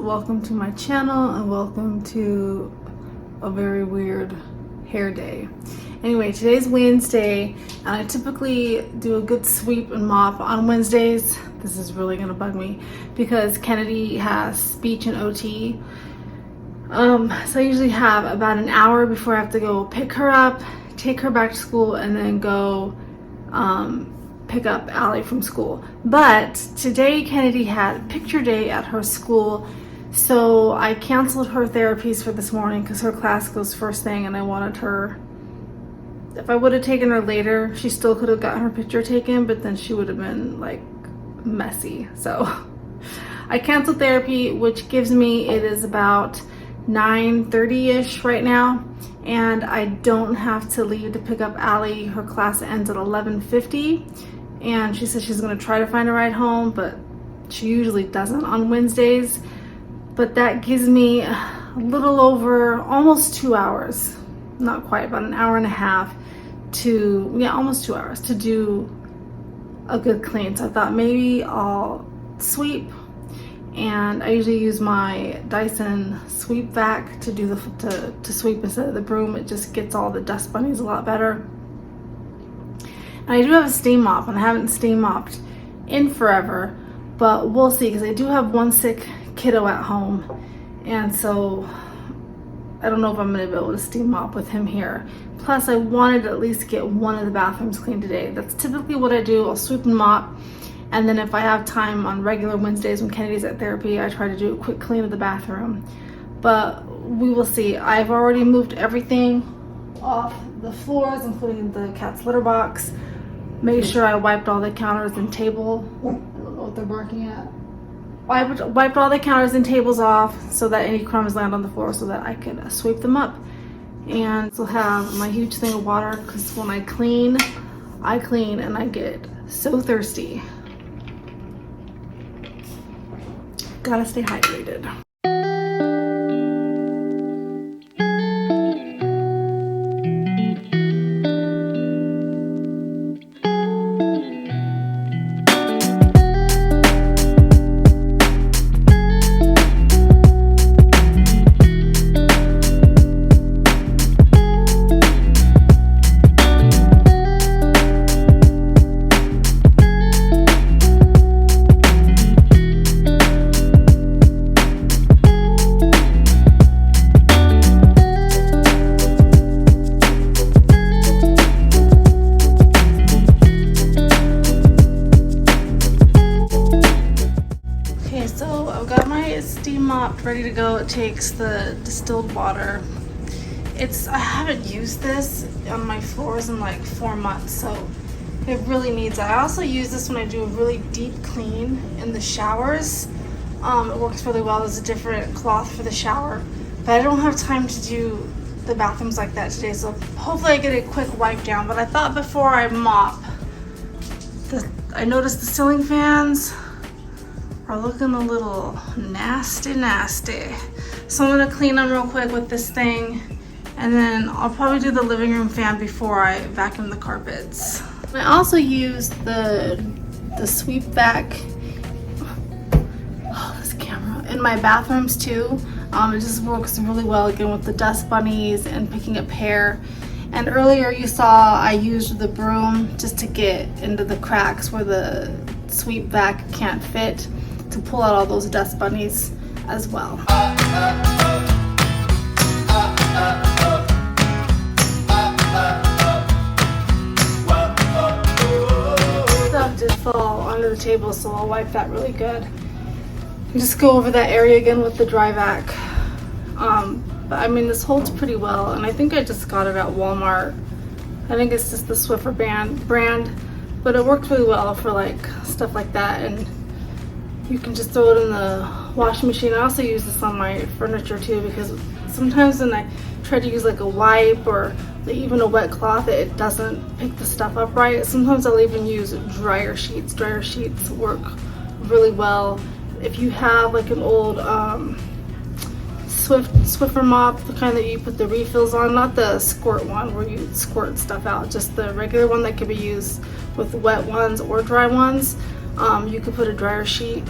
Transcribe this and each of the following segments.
welcome to my channel and welcome to a very weird hair day. Anyway, today's Wednesday and I typically do a good sweep and mop on Wednesdays. This is really gonna bug me because Kennedy has speech and OT. So I usually have about an hour before I have to go pick her up, take her back to school, and then go pick up Allie from school. But today Kennedy had picture day at her school, so I canceled her therapies for this morning because her class goes first thing and I wanted her, if I would have taken her later, she still could have gotten her picture taken, but then she would have been like messy. So I canceled therapy, which gives me, it is about 9:30ish right now, and I don't have to leave to pick up Allie. Her class ends at 11:50, and she said she's going to try to find a ride home, but she usually doesn't on Wednesdays. But that gives me a little over almost 2 hours, not quite, about an hour and a half to, yeah, almost 2 hours to do a good clean. So I thought maybe I'll sweep, and I usually use my Dyson sweep vac to do to sweep instead of the broom. It just gets all the dust bunnies a lot better. And I do have a steam mop, and I haven't steam mopped in forever, but we'll see, because I do have one sick kiddo at home, and so I don't know if I'm going to be able to steam mop with him here. Plus I wanted to at least get one of the bathrooms cleaned today. That's typically what I do. I'll sweep and mop, and then if I have time on regular Wednesdays when Kennedy's at therapy, I try to do a quick clean of the bathroom. But we will see. I've already moved everything off the floors, including the cat's litter box. Made sure I wiped all the counters and table. I don't know what they're barking at. Wiped all the counters and tables off so that any crumbs land on the floor so that I could sweep them up. And still have my huge thing of water, because when I clean and I get so thirsty. Gotta stay hydrated. Ready to go. It takes the distilled water. I haven't used this on my floors in like 4 months, so it really needs it. I also use this when I do a really deep clean in the showers. It works really well. There's a different cloth for the shower, but I don't have time to do the bathrooms like that today, so hopefully I get a quick wipe down. But I thought before I mop, I noticed the ceiling fans are looking a little nasty. So I'm gonna clean them real quick with this thing, and then I'll probably do the living room fan before I vacuum the carpets. I also use the sweep vac, this camera, in my bathrooms too. It just works really well again with the dust bunnies and picking up hair. And earlier you saw I used the broom just to get into the cracks where the sweep vac can't fit, to pull out all those dust bunnies as well. Stuff did fall under the table, so I'll wipe that really good. And just go over that area again with the dry vac. But I mean, this holds pretty well, and I think I just got it at Walmart. I think it's just the Swiffer brand, but it works really well for like stuff like that, and you can just throw it in the washing machine. I also use this on my furniture too, because sometimes when I try to use like a wipe or even a wet cloth, it doesn't pick the stuff up right. Sometimes I'll even use dryer sheets. Dryer sheets work really well. If you have like an old Swiffer mop, the kind that you put the refills on, not the squirt one where you squirt stuff out, just the regular one that can be used with wet ones or dry ones. You could put a dryer sheet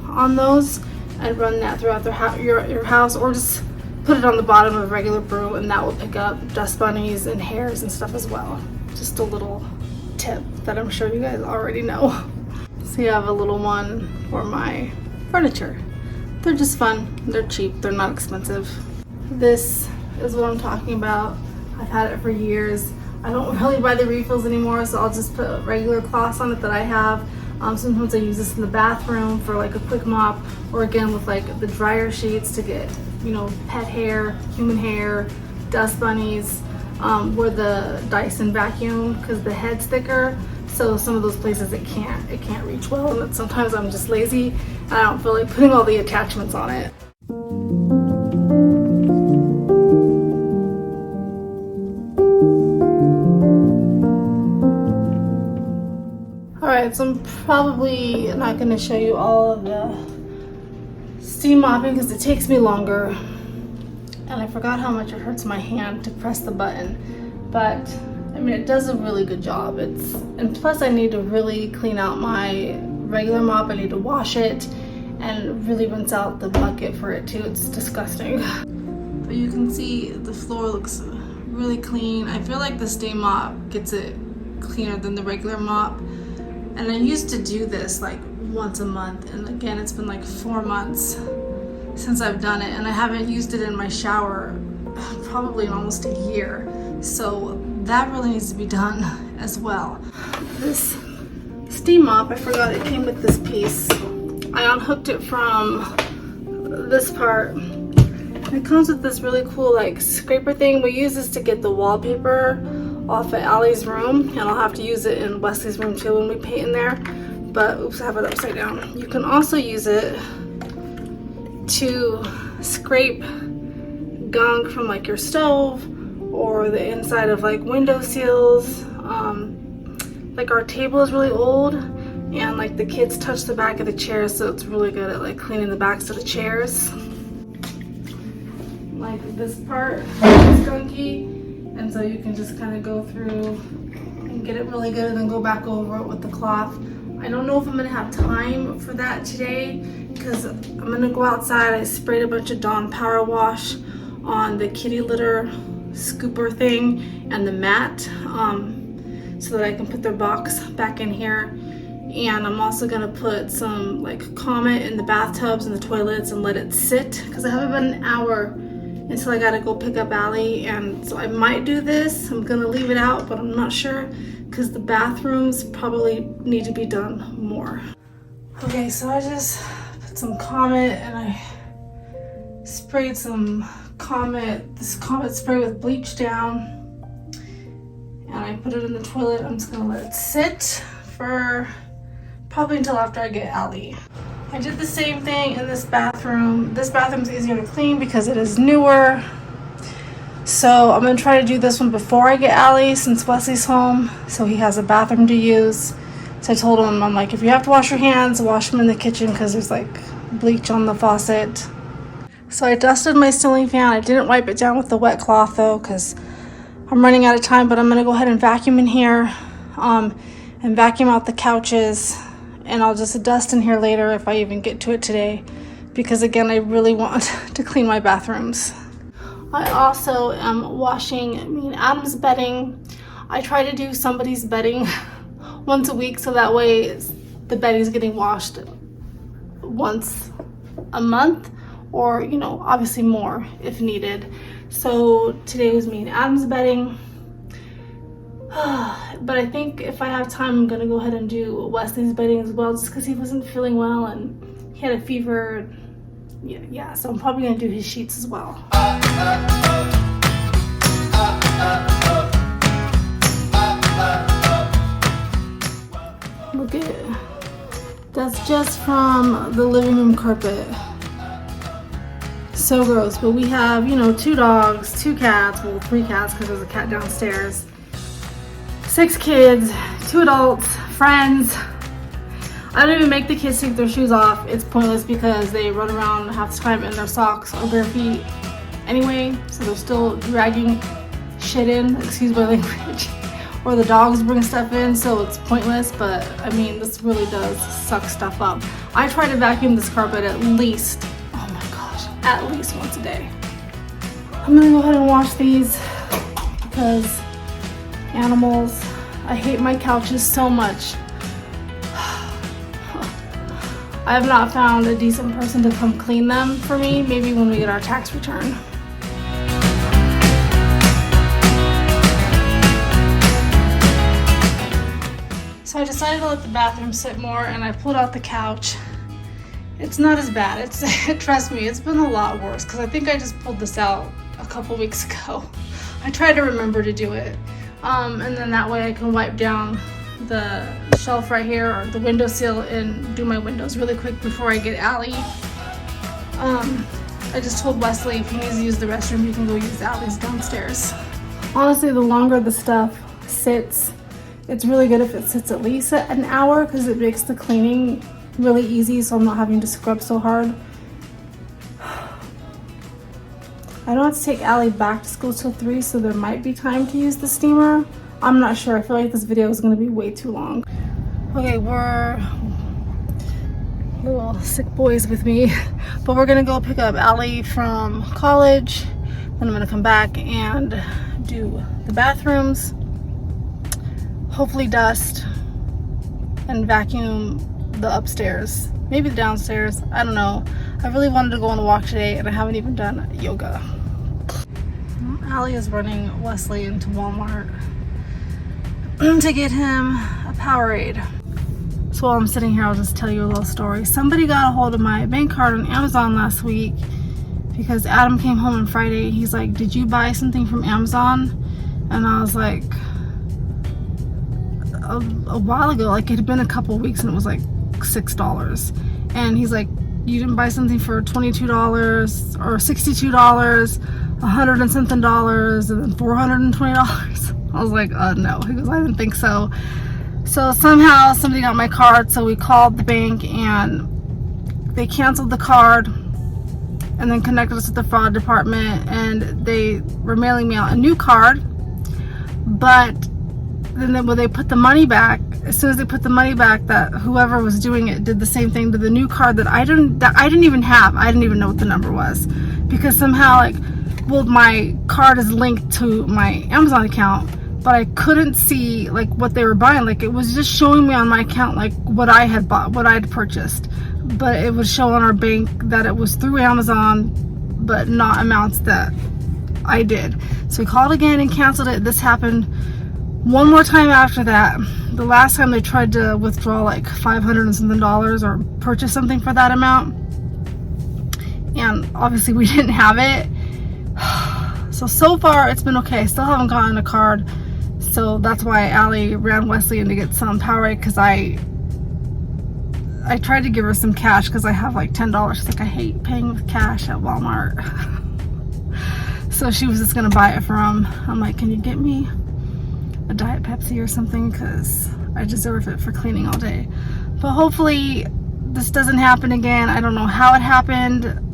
on those and run that throughout your house, or just put it on the bottom of a regular broom and that will pick up dust bunnies and hairs and stuff as well. Just a little tip that I'm sure you guys already know. So you have a little one for my furniture. They're just fun, they're cheap, they're not expensive. This is what I'm talking about. I've had it for years. I don't really buy the refills anymore, so I'll just put regular cloths on it that I have. Sometimes I use this in the bathroom for like a quick mop, or again with like the dryer sheets to get, you know, pet hair, human hair, dust bunnies, or the Dyson vacuum, because the head's thicker. So some of those places it can't reach well, and sometimes I'm just lazy and I don't feel like putting all the attachments on it. Alright, so I'm probably not going to show you all of the steam mopping because it takes me longer, and I forgot how much it hurts my hand to press the button, but I mean, it does a really good job. And plus I need to really clean out my regular mop. I need to wash it and really rinse out the bucket for it too. It's disgusting. But you can see the floor looks really clean. I feel like the steam mop gets it cleaner than the regular mop. And I used to do this like once a month, and again, it's been like 4 months since I've done it, and I haven't used it in my shower probably in almost a year. So that really needs to be done as well. This steam mop, I forgot it came with this piece. I unhooked it from this part. It comes with this really cool like scraper thing. We use this to get the wallpaper off at Allie's room, and I'll have to use it in Wesley's room too when we paint in there. But oops, I have it upside down. You can also use it to scrape gunk from like your stove or the inside of like window seals. Like our table is really old, and like the kids touch the back of the chairs, so it's really good at like cleaning the backs of the chairs. Like this part is gunky, and so you can just kind of go through and get it really good and then go back over it with the cloth. I don't know if I'm gonna have time for that today because I'm gonna go outside. I sprayed a bunch of Dawn Power Wash on the kitty litter scooper thing and the mat, so that I can put their box back in here. And I'm also gonna put some like Comet in the bathtubs and the toilets and let it sit, because I have about an hour until I gotta go pick up Allie. And so I might do this. I'm gonna leave it out, but I'm not sure because the bathrooms probably need to be done more. Okay, so I just put some Comet and I sprayed some this Comet spray with bleach down, and I put it in the toilet. I'm just gonna let it sit for probably until after I get Allie. I did the same thing in this bathroom. This bathroom's easier to clean because it is newer. So I'm gonna try to do this one before I get Allie since Wesley's home, so he has a bathroom to use. So I told him, I'm like, if you have to wash your hands, wash them in the kitchen because there's like bleach on the faucet. So I dusted my ceiling fan. I didn't wipe it down with the wet cloth though because I'm running out of time, but I'm gonna go ahead and vacuum in here and vacuum out the couches, and I'll just dust in here later if I even get to it today, because again, I really want to clean my bathrooms. I also am washing me and Adam's bedding. I try to do somebody's bedding once a week, so that way the bedding's getting washed once a month, or you know, obviously more if needed. So today was me and Adam's bedding. But I think if I have time, I'm gonna go ahead and do Wesley's bedding as well, just because he wasn't feeling well and he had a fever. Yeah, so I'm probably gonna do his sheets as well. Look at it. That's just from the living room carpet. So gross. But we have, you know, 2 dogs, 2 cats, well 3 cats because there's a cat downstairs, 6 kids, 2 adults, friends. I don't even make the kids take their shoes off. It's pointless because they run around half the time in their socks or bare feet anyway, so they're still dragging shit in, excuse my language, or the dogs bring stuff in, so it's pointless. But I mean, this really does suck stuff up. I try to vacuum this carpet at least, oh my gosh, at least once a day. I'm gonna go ahead and wash these because animals, I hate my couches so much. I have not found a decent person to come clean them for me. Maybe when we get our tax return. So I decided to let the bathroom sit more, and I pulled out the couch. It's not as bad. Trust me, it's been a lot worse because I think I just pulled this out a couple weeks ago. I tried to remember to do it. And then that way I can wipe down the shelf right here or the windowsill and do my windows really quick before I get Allie. I just told Wesley if he needs to use the restroom, he can go use Allie's downstairs. Honestly, the longer the stuff sits, it's really good if it sits at least an hour because it makes the cleaning really easy, so I'm not having to scrub so hard. I don't have to take Allie back to school till 3, so there might be time to use the steamer. I'm not sure. I feel like this video is going to be way too long. Okay, we're little sick boys with me, but we're going to go pick up Allie from college. Then I'm going to come back and do the bathrooms, hopefully dust, and vacuum the upstairs, maybe the downstairs. I don't know. I really wanted to go on a walk today, and I haven't even done yoga. Allie is running Wesley into Walmart to get him a Powerade. So while I'm sitting here, I'll just tell you a little story. Somebody got a hold of my bank card on Amazon last week because Adam came home on Friday. He's like, "Did you buy something from Amazon?" And I was like, a while ago, like it had been a couple of weeks, and it was like $6. And he's like, "You didn't buy something for $22 or $62, $100 and something dollars, and then $420. I was like, no. He goes, "I didn't think so." So somehow somebody got my card, so we called the bank and they canceled the card and then connected us with the fraud department, and they were mailing me out a new card. But then when they put the money back, as soon as they put the money back, that whoever was doing it did the same thing to the new card that I didn't even have. I didn't even know what the number was, because somehow, like, well, my card is linked to my Amazon account, but I couldn't see like what they were buying. Like, it was just showing me on my account like what I had bought, what I had purchased, but it would show on our bank that it was through Amazon, but not amounts that I did. So we called again and canceled it. This happened one more time after that. The last time they tried to withdraw like $500 and something or purchase something for that amount, and obviously we didn't have it. So far it's been okay. I still haven't gotten a card, so that's why Allie ran Wesley in to get some Powerade, because I tried to give her some cash because I have like $10. She's like, "I hate paying with cash at Walmart." So she was just gonna buy it from. I'm like, "Can you get me a Diet Pepsi or something, because I deserve it for cleaning all day." But hopefully this doesn't happen again. I don't know how it happened.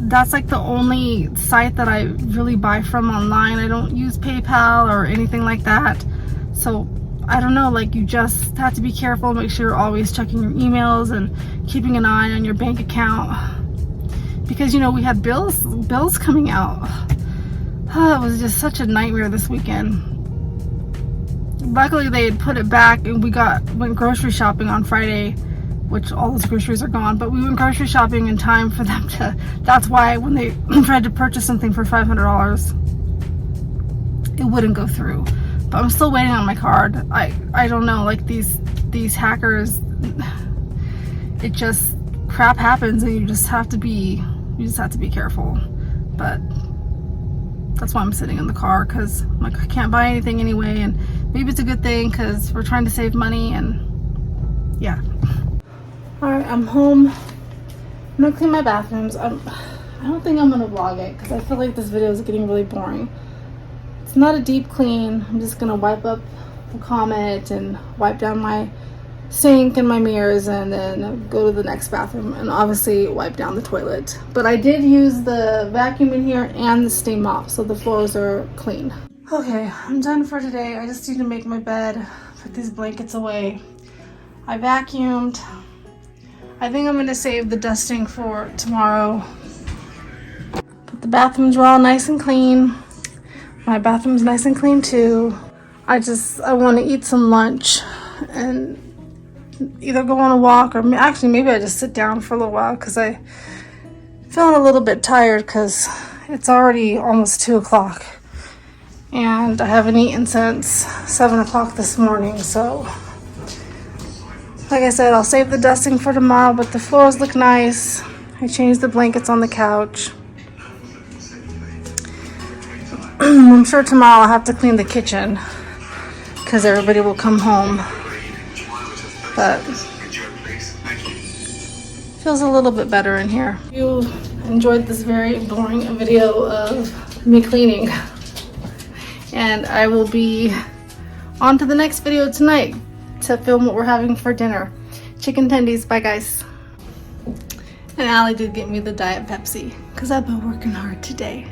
That's like the only site that I really buy from online. I don't use PayPal or anything like that. So I don't know, like, you just have to be careful, make sure you're always checking your emails and keeping an eye on your bank account, because, you know, we had bills coming out. It was just such a nightmare this weekend. Luckily they had put it back, and we went grocery shopping on Friday, which all those groceries are gone, but we went grocery shopping in time for them to, that's why when they tried to purchase something for $500, it wouldn't go through. But I'm still waiting on my card. I don't know, like these hackers, it just, crap happens, and you just have to be careful. But that's why I'm sitting in the car, because I'm like, I can't buy anything anyway, and maybe it's a good thing because we're trying to save money, and yeah. Alright, I'm home. I'm gonna clean my bathrooms. I don't think I'm gonna vlog it because I feel like this video is getting really boring. It's not a deep clean. I'm just gonna wipe up the Comet and wipe down my sink and my mirrors, and then go to the next bathroom and obviously wipe down the toilet. But I did use the vacuum in here and the steam mop, so the floors are clean. Okay, I'm done for today. I just need to make my bed, put these blankets away. I vacuumed. I think I'm gonna save the dusting for tomorrow. But the bathrooms are all nice and clean. My bathroom's nice and clean too. I want to eat some lunch and either go on a walk or actually maybe I just sit down for a little while because I'm feeling a little bit tired because it's already almost 2 o'clock and I haven't eaten since 7 o'clock this morning. So like I said, I'll save the dusting for tomorrow, but the floors look nice. I changed the blankets on the couch. I'm sure tomorrow I'll have to clean the kitchen because everybody will come home. But feels a little bit better in here. You enjoyed this very boring video of me cleaning. And I will be on to the next video tonight to film what we're having for dinner. Chicken tendies. Bye guys. And Allie did get me the Diet Pepsi because I've been working hard today.